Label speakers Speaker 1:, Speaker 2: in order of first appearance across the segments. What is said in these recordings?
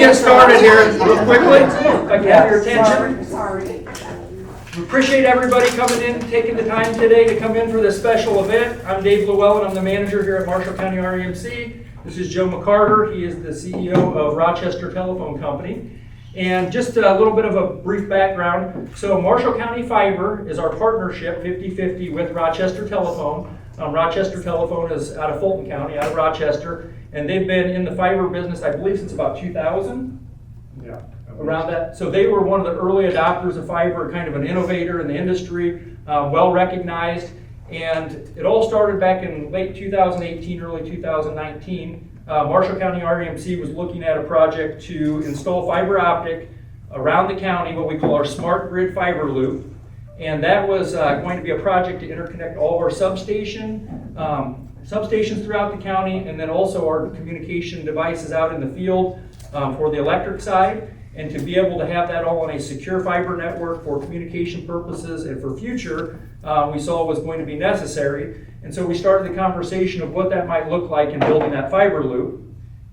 Speaker 1: get started here real quickly. If I can have your attention.
Speaker 2: Sorry.
Speaker 1: We appreciate everybody coming in, taking the time today to come in for this special event. I'm Dave Llewellyn. I'm the manager here at Marshall County REMC. This is Joe McCarter. He is the CEO of Rochester Telephone Company. And just a little bit of a brief background. So Marshall County Fiber is our partnership 50-50 with Rochester Telephone. Rochester Telephone is out of Fulton County, out of Rochester, and they've been in the fiber business, I believe, since about 2000.
Speaker 3: Yeah.
Speaker 1: Around that. So they were one of the early adopters of fiber, kind of an innovator in the industry, well recognized. And it all started back in late 2018, early 2019. Marshall County REMC was looking at a project to install fiber optic around the county, what we call our smart grid fiber loop. And that was going to be a project to interconnect all of our substations throughout the county, and then also our communication devices out in the field for the electric side. And to be able to have that all on a secure fiber network for communication purposes and for future, we saw was going to be necessary. And so we started the conversation of what that might look like in building that fiber loop.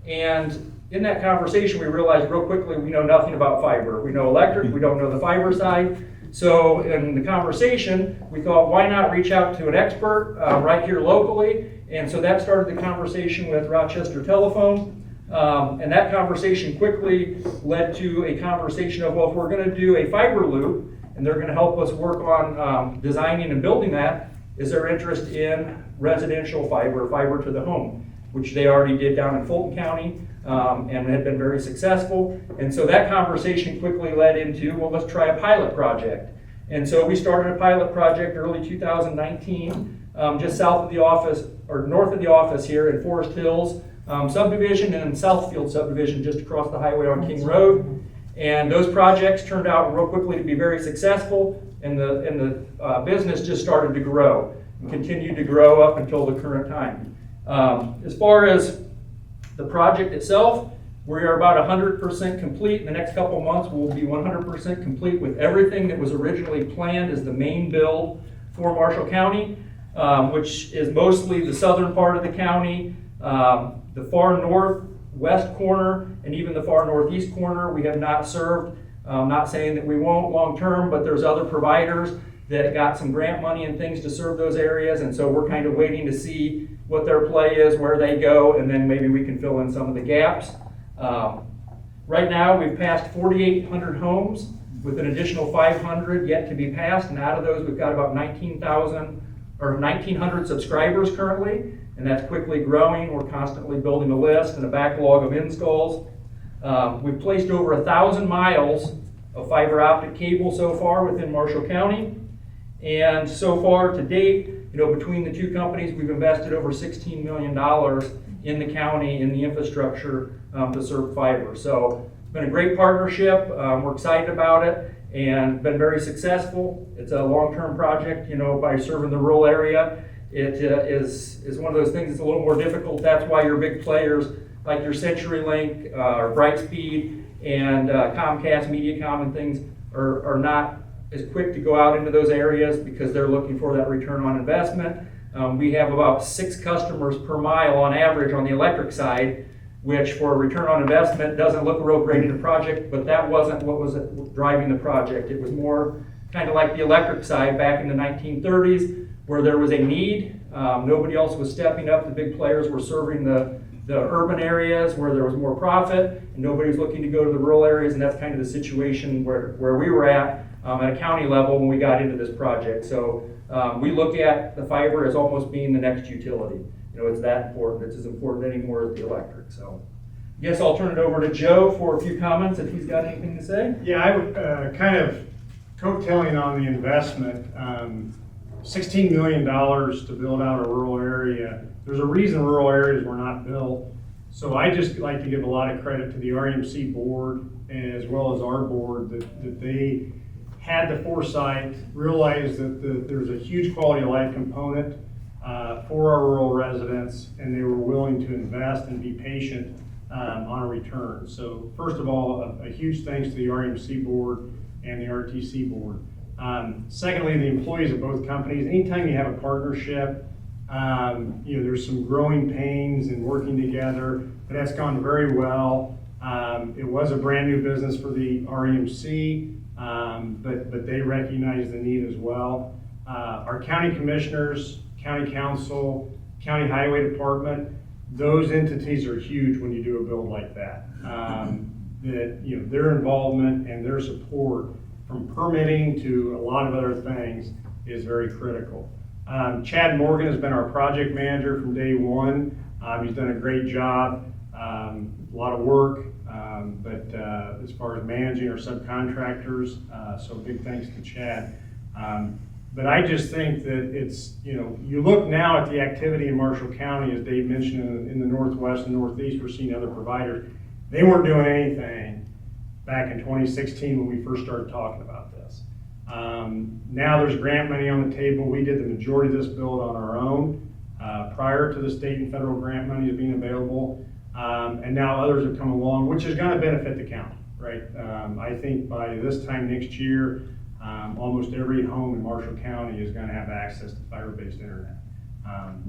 Speaker 1: And in that conversation, we realized real quickly we know nothing about fiber. We know electric, we don't know the fiber side. So in the conversation, we thought, why not reach out to an expert right here locally? And so that started the conversation with Rochester Telephone. And that conversation quickly led to a conversation of, well, if we're going to do a fiber loop, and they're going to help us work on designing and building that, is there interest in residential fiber to the home, which they already did down in Fulton County, and had been very successful. And so that conversation quickly led into, well, let's try a pilot project. And so we started a pilot project early 2019, just south of the office, or north of the office here in Forest Hills subdivision, and in Southfield subdivision just across the highway on King Road. And those projects turned out real quickly to be very successful, and the business just started to grow and continued to grow up until the current time. As far as the project itself, we are about 100% complete. In the next couple months, we'll be 100% complete with everything that was originally planned as the main build for Marshall County, which is mostly the southern part of the county, the far northwest corner, and even the far northeast corner we have not served. Not saying that we won't long term, but there's other providers that got some grant money and things to serve those areas, and so we're kind of waiting to see what their play is, where they go, and then maybe we can fill in some of the gaps. Right now we've passed 4,800 homes with an additional 500 yet to be passed, and out of those we've got about 1,900 subscribers currently. And that's quickly growing. We're constantly building a list and a backlog of installs. We've placed over 1,000 miles of fiber optic cable so far within Marshall County. And so far to date, between the two companies, we've invested over $16 million in the county in the infrastructure to serve fiber. So it's been a great partnership. We're excited about it and been very successful. It's a long-term project, by serving the rural area. It is one of those things that's a little more difficult. That's why your big players like your CenturyLink or Brightspeed and Comcast, Mediacom and things are not as quick to go out into those areas because they're looking for that return on investment. We have about 6 customers per mile on average on the electric side, which for a return on investment doesn't look real great in a project, but that wasn't what was driving the project. It was more kind of like the electric side back in the 1930s, where there was a need. Nobody else was stepping up. The big players were serving the urban areas where there was more profit, and nobody was looking to go to the rural areas, and that's kind of the situation where we were at a county level when we got into this project. So we look at the fiber as almost being the next utility. It's that important. It's as important anymore as the electric. So I guess I'll turn it over to Joe for a few comments if he's got anything to say.
Speaker 3: Yeah, I would kind of coattailing on the investment. $16 million to build out a rural area. There's a reason rural areas were not built. So I just like to give a lot of credit to the REMC board as well as our board that they had the foresight, realized that there's a huge quality of life component for our rural residents, and they were willing to invest and be patient on a return. So first of all, a huge thanks to the REMC board and the RTC board. Secondly, the employees of both companies. Anytime you have a partnership, there's some growing pains in working together, but that's gone very well. It was a brand new business for the REMC, but they recognize the need as well. Our county commissioners, county council, county highway department, those entities are huge when you do a build like that. Their involvement and their support from permitting to a lot of other things is very critical. Chad Morgan has been our project manager from day one. He's done a great job, a lot of work, but as far as managing our subcontractors, so big thanks to Chad. But I just think that it's, you look now at the activity in Marshall County, as Dave mentioned, in the Northwest and Northeast, we're seeing other providers. They weren't doing anything back in 2016 when we first started talking about this. Now there's grant money on the table. We did the majority of this build on our own prior to the state and federal grant money being available. And now others have come along, which is going to benefit the county, right? I think by this time next year, almost every home in Marshall County is going to have access to fiber-based internet.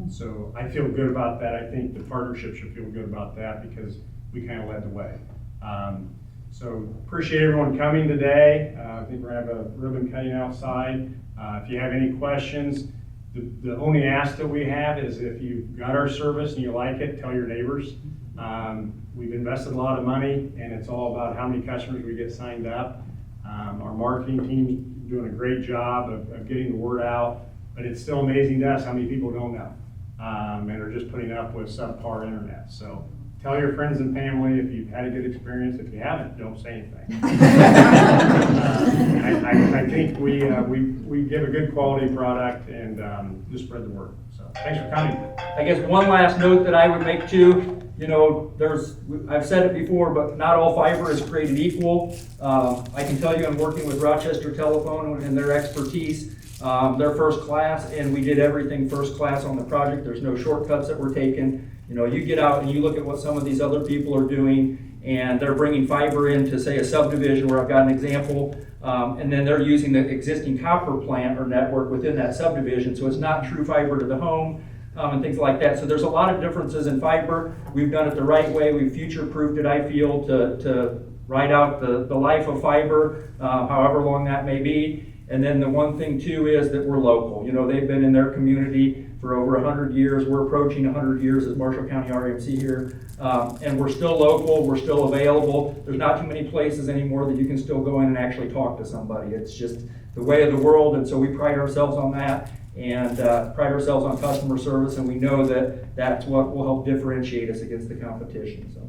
Speaker 3: So I feel good about that. I think the partnership should feel good about that because we kind of led the way. So appreciate everyone coming today. I think we're going to have a ribbon cutting outside. If you have any questions, the only ask that we have is if you've got our service and you like it, tell your neighbors. We've invested a lot of money, and it's all about how many customers we get signed up. Our marketing team's doing a great job of getting the word out, but it's still amazing to us how many people don't know and are just putting up with subpar internet. So tell your friends and family if you've had a good experience. If you haven't, don't say anything. I think we give a good quality product and just spread the word. So thanks for coming.
Speaker 1: I guess one last note that I would make too, I've said it before, but not all fiber is created equal. I can tell you I'm working with Rochester Telephone and their expertise. They're first class, and we did everything first class on the project. There's no shortcuts that were taken. You get out and you look at what some of these other people are doing, and they're bringing fiber into, say, a subdivision where I've got an example, and then they're using the existing copper plant or network within that subdivision, so it's not true fiber to the home. And things like that. So there's a lot of differences in fiber. We've done it the right way. We've future-proofed it, I feel, to ride out the life of fiber, however long that may be. And then the one thing, too, is that we're local. They've been in their community for over 100 years. We're approaching 100 years as Marshall County RMC here. And we're still local. We're still available. There's not too many places anymore that you can still go in and actually talk to somebody. It's just the way of the world, and so we pride ourselves on that. And pride ourselves on customer service, and we know that that's what will help differentiate us against the competition. So.